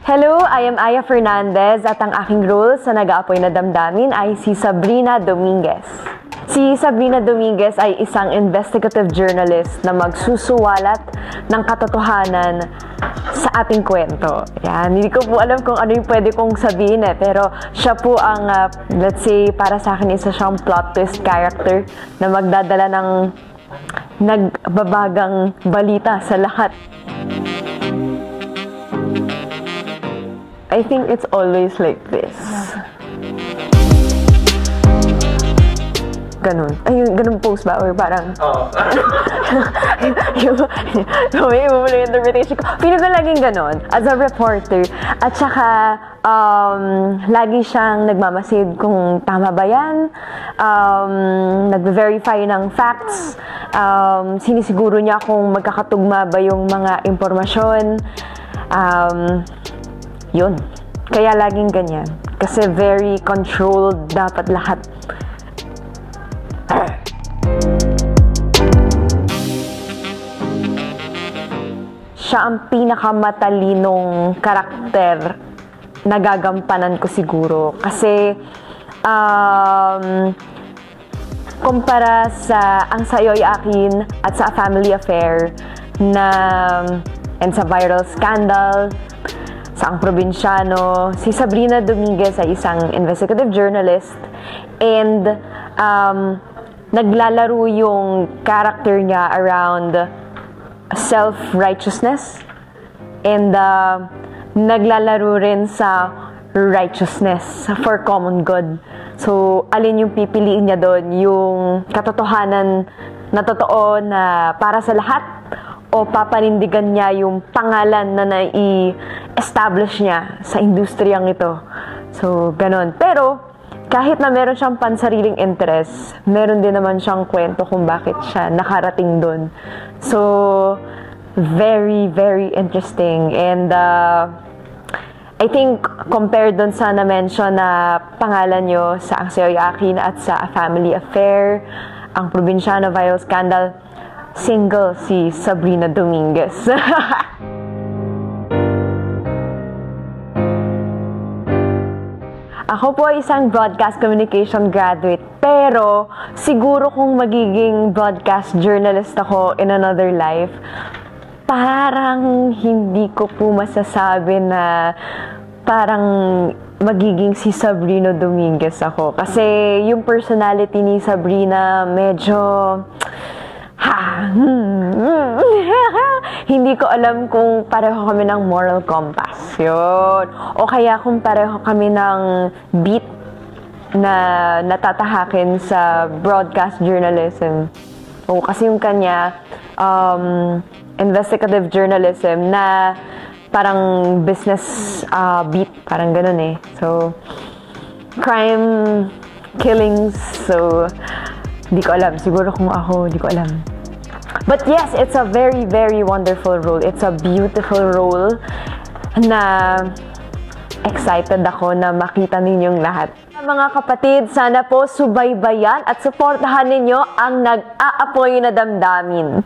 Hello, I am Aya Fernandez at ang aking role sa Nag-aapoy na Damdamin ay si Sabrina Dominguez. Si Sabrina Dominguez ay isang investigative journalist na magsusuwalat ng katotohanan sa ating kwento. Yan, hindi ko po alam kung ano yung pwede kong sabihin pero siya po ang, let's say, para sa akin isa siyang plot twist character na magdadala ng nagbabagang balita sa lahat. I think it's always like this. Ganun. Ay, ganun post ba? Or parang... Oo. May yung interpretation ko. Feeling ko laging ganun. As a reporter. At saka, lagi siyang nagmamasid kung tama ba yan. Nag-verify ng facts. Sinisiguro niya kung magkakatugma ba yung mga impormasyon. Yun. Kaya laging ganyan. Kasi very controlled dapat lahat. Siya ang pinakamatalinong karakter na gagampanan ko siguro. Kasi, kumpara sa Ang Sa'yo'y Akin at sa A Family Affair and sa Viral Scandal, sa Ang Probinsyano, si Sabrina Dominguez ay isang investigative journalist and naglalaro yung character niya around self-righteousness and naglalaro rin sa righteousness for common good. So, alin yung pipiliin niya doon? Yung katotohanan na totoo na para sa lahat o papanindigan niya yung pangalan na nai-establish niya sa industriyang ito. So, ganon. Pero, kahit na meron siyang pansariling interest, meron din naman siyang kwento kung bakit siya nakarating doon. So, very, very interesting. And, I think, compared doon sa na-mention na pangalan nyo sa Ang Sa'yo'y Akin at sa A Family Affair, Ang Probinsyano, Viral Scandal, single si Sabrina Dominguez. Ako po ay isang broadcast communication graduate, pero siguro kung magiging broadcast journalist ako in another life, parang hindi ko po masasabi na parang magiging si Sabrina Dominguez ako. Kasi yung personality ni Sabrina medyo... hindi ko alam kung pareho kami ng moral compass. Yun. O kaya kung pareho kami ng beat na natatahakin sa broadcast journalism. O kasi yung kanya, investigative journalism na parang business beat. Parang ganun eh. So, crime, killings. So, hindi ko alam. Siguro kung ako, hindi ko alam. But yes, it's a very, very wonderful role. It's a beautiful role na excited ako na makita ninyong lahat. Mga kapatid, sana po subaybayan at suportahan ninyo ang Nag-aapoy na Damdamin.